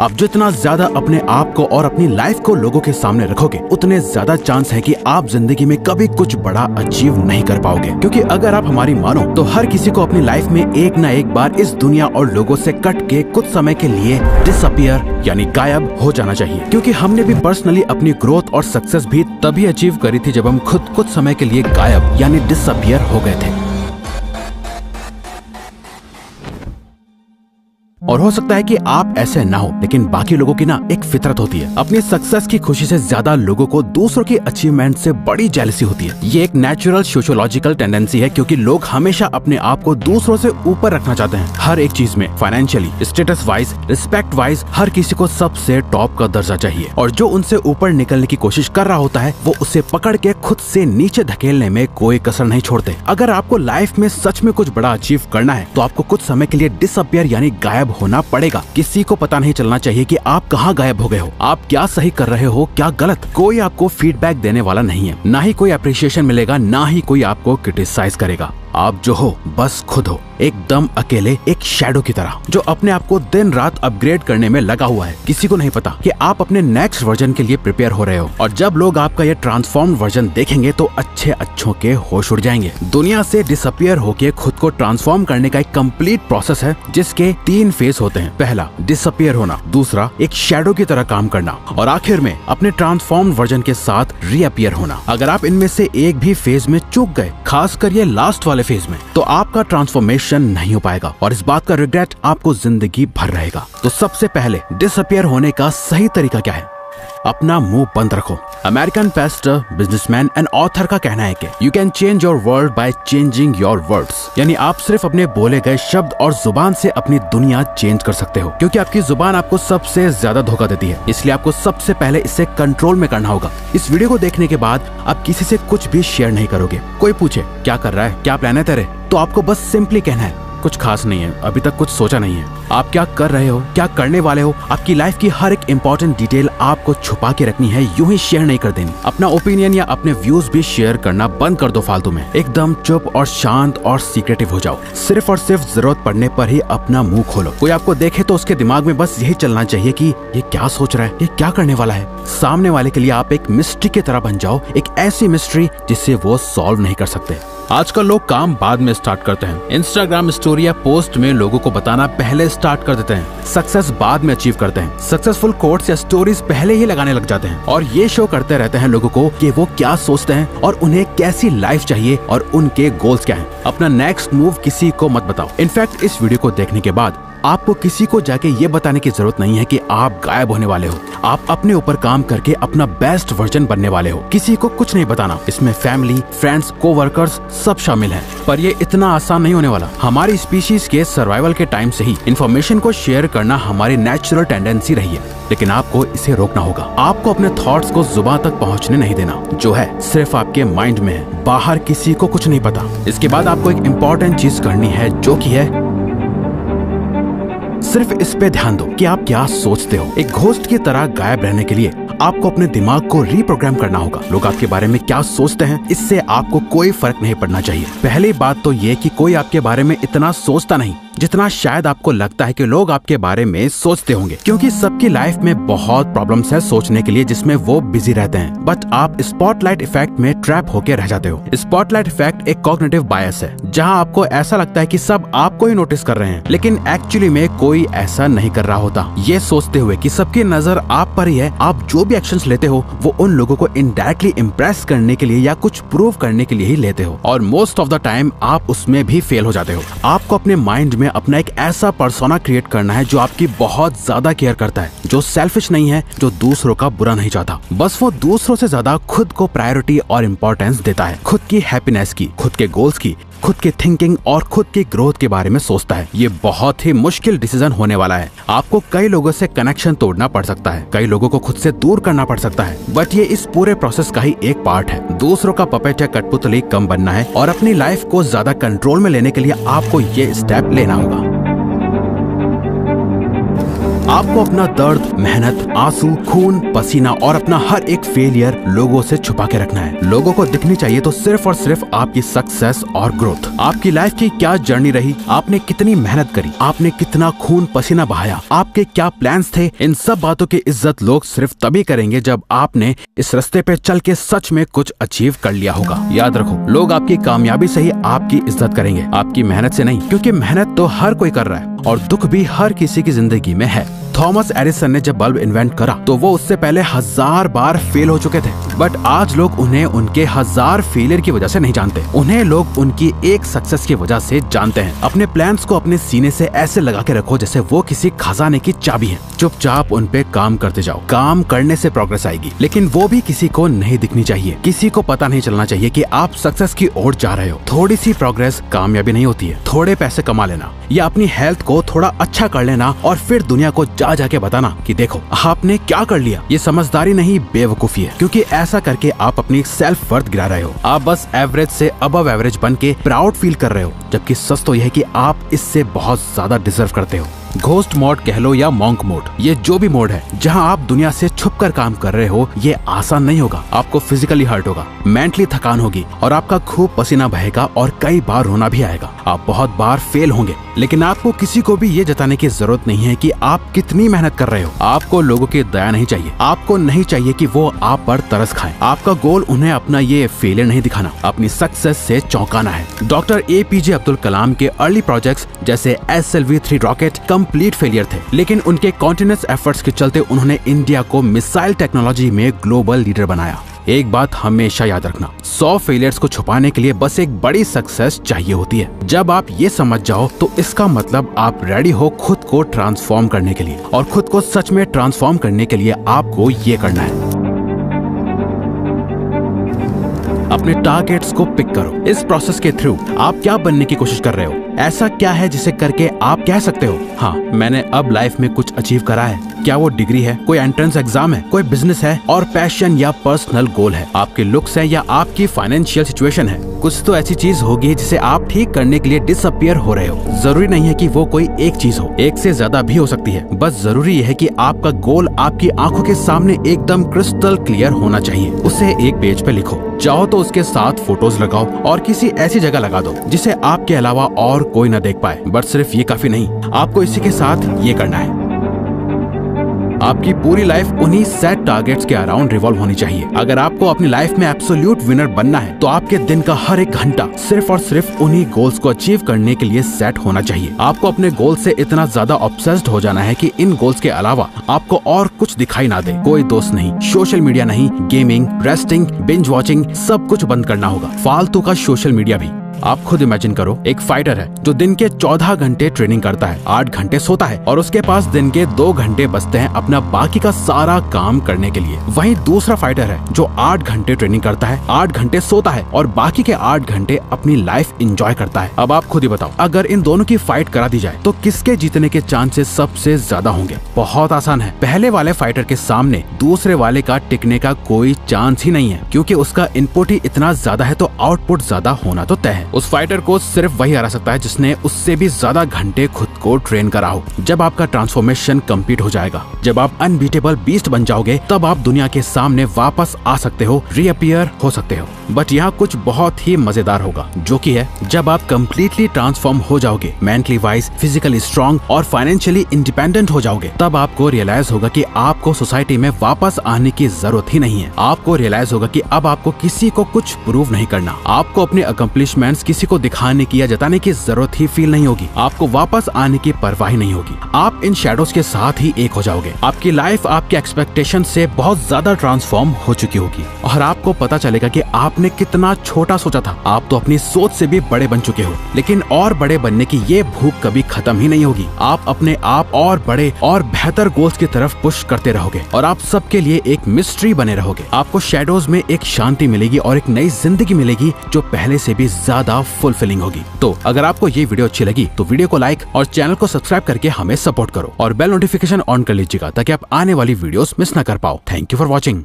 आप जितना ज्यादा अपने आप को और अपनी लाइफ को लोगों के सामने रखोगे, उतने ज्यादा चांस है कि आप जिंदगी में कभी कुछ बड़ा अचीव नहीं कर पाओगे। क्योंकि अगर आप हमारी मानो तो हर किसी को अपनी लाइफ में एक ना एक बार इस दुनिया और लोगों से कट के कुछ समय के लिए डिसअपियर यानी गायब हो जाना चाहिए। क्योंकि हमने भी पर्सनली अपनी ग्रोथ और सक्सेस भी तभी अचीव करी थी जब हम खुद कुछ समय के लिए गायब यानी डिसअपियर हो गए थे। और हो सकता है कि आप ऐसे ना हो, लेकिन बाकी लोगों की ना एक फितरत होती है। अपनी सक्सेस की खुशी से ज्यादा लोगों को दूसरों की अचीवमेंट से बड़ी जेलसी होती है। ये एक नेचुरल सोशियोलॉजिकल टेंडेंसी है, क्योंकि लोग हमेशा अपने आप को दूसरों से ऊपर रखना चाहते हैं। हर एक चीज में, financially, status wise, respect wise, हर किसी को सबसे टॉप का दर्जा चाहिए। और जो उनसे ऊपर निकलने की कोशिश कर रहा होता है, वो उसे पकड़ के खुद से नीचे धकेलने में कोई कसर नहीं छोड़ते। अगर आपको लाइफ में सच में कुछ बड़ा अचीव करना है, तो आपको कुछ समय के लिए डिसअपियर यानी गायब होना पड़ेगा। किसी को पता नहीं चलना चाहिए कि आप कहाँ गायब हो गए हो, आप क्या सही कर रहे हो, क्या गलत। कोई आपको फीडबैक देने वाला नहीं है, ना ही कोई अप्रिशिएशन मिलेगा, ना ही कोई आपको क्रिटिसाइज करेगा। आप जो हो बस खुद हो, एकदम अकेले, एक शैडो की तरह, जो अपने आप को दिन रात अपग्रेड करने में लगा हुआ है। किसी को नहीं पता कि आप अपने नेक्स्ट वर्जन के लिए प्रिपेयर हो रहे हो। और जब लोग आपका ये ट्रांसफॉर्म वर्जन देखेंगे तो अच्छों के होश उड़ जाएंगे। दुनिया से डिसअपियर होके खुद को ट्रांसफॉर्म करने का एक कंप्लीट प्रोसेस है, जिसके 3 फेज होते हैं। पहला डिसअपियर होना, दूसरा एक शैडो की तरह काम करना, और आखिर में अपने ट्रांसफॉर्म वर्जन के साथ रीअपियर होना। अगर आप इनमें से एक भी फेज में चूक गए, खासकर ये लास्ट वाले फेज में, तो आपका ट्रांसफॉर्मेशन नहीं हो पाएगा और इस बात का रिग्रेट आपको जिंदगी भर रहेगा। तो सबसे पहले डिसअपियर होने का सही तरीका क्या है? अपना मुंह बंद रखो। American Pasteur, businessman and author का कहना है कि you can change your world by changing your words, यानी आप सिर्फ अपने बोले गए शब्द और जुबान से अपनी दुनिया चेंज कर सकते हो। क्योंकि आपकी जुबान आपको सबसे ज्यादा धोखा देती है, इसलिए आपको सबसे पहले इसे कंट्रोल में करना होगा। इस वीडियो को देखने के बाद आप किसी से कुछ भी शेयर नहीं करोगे। कोई पूछे क्या कर रहा है, क्या प्लान है तेरे, तो आपको बस सिंपली कहना है कुछ खास नहीं है, अभी तक कुछ सोचा नहीं है। आप क्या कर रहे हो, क्या करने वाले हो, आपकी लाइफ की हर एक इंपॉर्टेंट डिटेल आपको छुपा के रखनी है, यूं ही शेयर नहीं कर देनी। अपना ओपिनियन या अपने व्यूज भी शेयर करना बंद कर दो फालतू में। एकदम चुप और शांत और सीक्रेटिव हो जाओ। सिर्फ और सिर्फ जरूरत पड़ने पर ही अपना मुंह खोलो। कोई आपको देखे तो उसके दिमाग में बस यही चलना चाहिए कि ये क्या सोच रहा है, ये क्या करने वाला है। सामने वाले के लिए आप एक मिस्ट्री की तरह बन जाओ, एक ऐसी मिस्ट्री जिसे वो सॉल्व नहीं कर सकते। आजकल लोग काम बाद में स्टार्ट करते हैं। इंस्टाग्राम स्टोरी या पोस्ट में लोगों को बताना पहले स्टार्ट कर देते हैं। सक्सेस बाद में अचीव करते हैं। सक्सेसफुल कोट्स या स्टोरीज पहले ही लगाने लग जाते हैं और ये शो करते रहते हैं लोगों को कि वो क्या सोचते हैं और उन्हें कैसी लाइफ चाहिए और उनके गोल्स क्या हैं। अपना नेक्स्ट मूव किसी को मत बताओ। इनफैक्ट इस वीडियो को देखने के बाद आपको किसी को जाके ये बताने की जरूरत नहीं है कि आप गायब होने वाले हो। आप अपने ऊपर काम करके अपना बेस्ट वर्जन बनने वाले हो। किसी को कुछ नहीं बताना। इसमें फैमिली, फ्रेंड्स, कोवर्कर्स सब शामिल हैं। पर ये इतना आसान नहीं होने वाला। हमारी स्पीशीज के सर्वाइवल के टाइम से ही इंफॉर्मेशन को शेयर करना हमारी नेचुरल टेंडेंसी रही है, लेकिन आपको इसे रोकना होगा। आपको अपने थॉट्स को जुबान तक पहुंचने नहीं देना। जो है सिर्फ आपके माइंड में है, बाहर किसी को कुछ नहीं पता। इसके बाद आपको एक इम्पोर्टेंट चीज करनी है, जो की है सिर्फ इस पे ध्यान दो कि आप क्या सोचते हो। एक घोस्ट की तरह गायब रहने के लिए आपको अपने दिमाग को रीप्रोग्राम करना होगा। लोग आपके बारे में क्या सोचते हैं, इससे आपको कोई फर्क नहीं पड़ना चाहिए। पहली बात तो ये कि कोई आपके बारे में इतना सोचता नहीं जितना शायद आपको लगता है कि लोग आपके बारे में सोचते होंगे। क्योंकि सबकी लाइफ में बहुत प्रॉब्लम्स है सोचने के लिए, जिसमें वो बिजी रहते हैं। बट आप स्पॉटलाइट इफेक्ट में ट्रैप होकर रह जाते हो। स्पॉटलाइट इफेक्ट एक कॉग्निटिव बायस है, जहां आपको ऐसा लगता है कि सब आपको ही नोटिस कर रहे हैं, लेकिन एक्चुअली में कोई ऐसा नहीं कर रहा होता। ये सोचते हुए कि सबकी नजर आप पर ही है, आप जो भी एक्शंस लेते हो वो उन लोगों को इनडायरेक्टली इम्प्रेस करने के लिए या कुछ प्रूव करने के लिए ही लेते हो, और मोस्ट ऑफ द टाइम आप उसमें भी फेल हो जाते हो। आपको अपने माइंड में अपना एक ऐसा पर्सोना क्रिएट करना है जो आपकी बहुत ज्यादा केयर करता है, जो सेल्फिश नहीं है, जो दूसरों का बुरा नहीं चाहता। बस वो दूसरों से ज्यादा खुद को प्रायोरिटी और इम्पोर्टेंस देता है। खुद की हैप्पीनेस की, खुद के गोल्स की, खुद की थिंकिंग और खुद की ग्रोथ के बारे में सोचता है। ये बहुत ही मुश्किल डिसीजन होने वाला है। आपको कई लोगों से कनेक्शन तोड़ना पड़ सकता है, कई लोगों को खुद से दूर करना पड़ सकता है, बट ये इस पूरे प्रोसेस का ही एक पार्ट है। दूसरों का पपेट या कठपुतली कम बनना है और अपनी लाइफ को ज्यादा कंट्रोल में लेने के लिए आपको ये स्टेप लेना होगा। आपको अपना दर्द, मेहनत, आंसू, खून, पसीना और अपना हर एक फेलियर लोगों से छुपा के रखना है। लोगों को दिखनी चाहिए तो सिर्फ और सिर्फ आपकी सक्सेस और ग्रोथ। आपकी लाइफ की क्या जर्नी रही, आपने कितनी मेहनत करी, आपने कितना खून पसीना बहाया, आपके क्या प्लान्स थे, इन सब बातों की इज्जत लोग सिर्फ तभी करेंगे जब आपने इस रास्ते पे चल के सच में कुछ अचीव कर लिया होगा। याद रखो, लोग आपकी कामयाबी से ही आपकी इज्जत करेंगे, आपकी मेहनत से नहीं, क्योंकि मेहनत तो हर कोई कर रहा है और दुख भी हर किसी की जिंदगी में है। थॉमस एडिसन ने जब बल्ब इन्वेंट करा तो वो उससे पहले 1000 बार फेल हो चुके थे, बट आज लोग उन्हें उनके 1000 फेलियर की वजह से नहीं जानते, उन्हें लोग उनकी एक सक्सेस की वजह से जानते हैं। अपने प्लान्स को अपने सीने से ऐसे लगा के रखो जैसे वो किसी खजाने की चाबी है। चुपचाप उन पे काम करते जाओ, काम करने से प्रोग्रेस आएगी, लेकिन वो भी किसी को नहीं दिखनी चाहिए। किसी को पता नहीं चलना चाहिए कि आप सक्सेस की ओर जा रहे हो। थोड़ी सी प्रोग्रेस कामयाबी नहीं होती है। थोड़े पैसे कमा लेना या अपनी हेल्थ को थोड़ा अच्छा कर लेना और फिर दुनिया को जाके बताना कि देखो आपने क्या कर लिया, ये समझदारी नहीं, बेवकूफी है, क्योंकि ऐसा करके आप अपनी सेल्फ वर्थ गिरा रहे हो। आप बस एवरेज से अबव एवरेज बन के प्राउड फील कर रहे हो, जबकि सच तो यह है कि आप इससे बहुत ज्यादा डिजर्व करते हो। घोस्ट मोड कह लो या मॉन्क मोड, ये जो भी मोड है जहां आप दुनिया से छुपकर काम कर रहे हो, ये आसान नहीं होगा। आपको फिजिकली हर्ट होगा, मेंटली थकान होगी और आपका खूब पसीना बहेगा और कई बार रोना भी आएगा। आप बहुत बार फेल होंगे, लेकिन आपको किसी को भी ये जताने की जरूरत नहीं है कि आप कितनी मेहनत कर रहे हो। आपको लोगों की दया नहीं चाहिए, आपको नहीं चाहिए कि वो आप पर तरस खाएं। आपका गोल उन्हें अपना ये फेलियर नहीं दिखाना, अपनी सक्सेस से चौंकाना है। डॉक्टर APJ अब्दुल कलाम के अर्ली प्रोजेक्ट्स जैसे SLV-3 रॉकेट कंप्लीट फेलियर थे, लेकिन उनके कॉन्टिन्यूअस एफर्ट्स के चलते उन्होंने इंडिया को मिसाइल टेक्नोलॉजी में ग्लोबल लीडर बनाया। एक बात हमेशा याद रखना, 100 फेलियर्स को छुपाने के लिए बस एक बड़ी सक्सेस चाहिए होती है। जब आप ये समझ जाओ तो इसका मतलब आप रेडी हो खुद को ट्रांसफॉर्म करने के लिए, और खुद को सच में ट्रांसफॉर्म करने के लिए आपको ये करना है। अपने टारगेट्स को पिक करो। इस प्रोसेस के थ्रू आप क्या बनने की कोशिश कर रहे हो? ऐसा क्या है जिसे करके आप कह सकते हो, हाँ मैंने अब लाइफ में कुछ अचीव करा है? क्या वो डिग्री है, कोई एंट्रेंस एग्जाम है, कोई बिजनेस है और पैशन या पर्सनल गोल है, आपके लुक्स है या आपकी फाइनेंशियल सिचुएशन है? कुछ तो ऐसी चीज होगी जिसे आप ठीक करने के लिए डिसअपियर हो रहे हो। जरूरी नहीं है कि वो कोई एक चीज हो, एक से ज्यादा भी हो सकती है। बस जरूरी है कि आपका गोल आपकी आंखों के सामने एकदम क्रिस्टल क्लियर होना चाहिए। उसे एक पेज पे लिखो, चाहो तो उसके साथ फोटोज लगाओ और किसी ऐसी जगह लगा दो जिसे आपके अलावा और कोई न देख पाए। बट सिर्फ ये काफी नहीं, आपको इसी के साथ ये करना है। आपकी पूरी लाइफ उन्हीं सेट टारगेट्स के अराउंड रिवॉल्व होनी चाहिए। अगर आपको अपनी लाइफ में एब्सोल्यूट विनर बनना है तो आपके दिन का हर एक घंटा सिर्फ और सिर्फ उन्हीं गोल्स को अचीव करने के लिए सेट होना चाहिए। आपको अपने गोल से इतना ज्यादा ऑब्सेस्ड हो जाना है कि इन गोल्स के अलावा आपको और कुछ दिखाई ना दे। कोई दोस्त नहीं, सोशल मीडिया नहीं, गेमिंग, रेस्टिंग, बिंज वॉचिंग, सब कुछ बंद करना होगा, फालतू का सोशल मीडिया भी। आप खुद इमेजिन करो, एक फाइटर है जो दिन के 14 घंटे ट्रेनिंग करता है, 8 घंटे सोता है और उसके पास दिन के 2 घंटे बचते हैं अपना बाकी का सारा काम करने के लिए। वहीं दूसरा फाइटर है जो 8 घंटे ट्रेनिंग करता है, 8 घंटे सोता है और बाकी के 8 घंटे अपनी लाइफ एंजॉय करता है। अब आप खुद ही बताओ, अगर इन दोनों की फाइट करा दी जाए तो किसके जीतने के चांसेस सबसे ज्यादा होंगे? बहुत आसान है, पहले वाले फाइटर के सामने दूसरे वाले का टिकने का कोई चांस ही नहीं है, क्योंकि उसका इनपुट ही इतना ज्यादा है तो आउटपुट ज्यादा होना तो तय है। उस फाइटर को सिर्फ वही हरा सकता है जिसने उससे भी ज्यादा घंटे खुद को ट्रेन करा हो। जब आपका ट्रांसफॉर्मेशन कंप्लीट हो जाएगा, जब आप अनबीटेबल बीस्ट बन जाओगे, तब आप दुनिया के सामने वापस आ सकते हो, रीअपियर हो सकते हो। बट यहाँ कुछ बहुत ही मजेदार होगा, जो कि है जब आप कम्प्लीटली ट्रांसफॉर्म हो जाओगे, मेंटली वाइज, फिजिकली स्ट्रॉन्ग और फाइनेंशियली इंडिपेंडेंट हो जाओगे, तब आपको रियलाइज होगा कि आपको सोसाइटी में वापस आने की जरूरत ही नहीं है। आपको रियलाइज होगा कि अब आपको किसी को कुछ प्रूव नहीं करना, आपको अपने अकम्प्लिशमेंट्स किसी को दिखाने की या जताने की जरूरत ही फील नहीं होगी, आपको वापस आने की परवाह नहीं होगी। आप इन शैडोज के साथ ही एक हो जाओगे। आपकी लाइफ आपके एक्सपेक्टेशन से बहुत ज्यादा ट्रांसफॉर्म हो चुकी होगी और आपको पता चलेगा कि आपने कितना छोटा सोचा था। आप तो अपनी सोच से भी बड़े बन चुके हो, लेकिन और बड़े बनने की ये भूख कभी खत्म ही नहीं होगी। आप अपने आप और बड़े और बेहतर गोल्स की तरफ पुश करते रहोगे और आप सबके लिए एक मिस्ट्री बने रहोगे। आपको शैडोज में एक शांति मिलेगी और एक नई जिंदगी मिलेगी जो पहले से भी ज्यादा फुलफिलिंग होगी। तो अगर आपको ये वीडियो अच्छी लगी तो वीडियो को लाइक और चैनल को सब्सक्राइब करके हमें सपोर्ट करो और बेल नोटिफिकेशन ऑन कर लीजिएगा ताकि आप आने वाली वीडियोस मिस ना कर पाओ। Thank you for watching.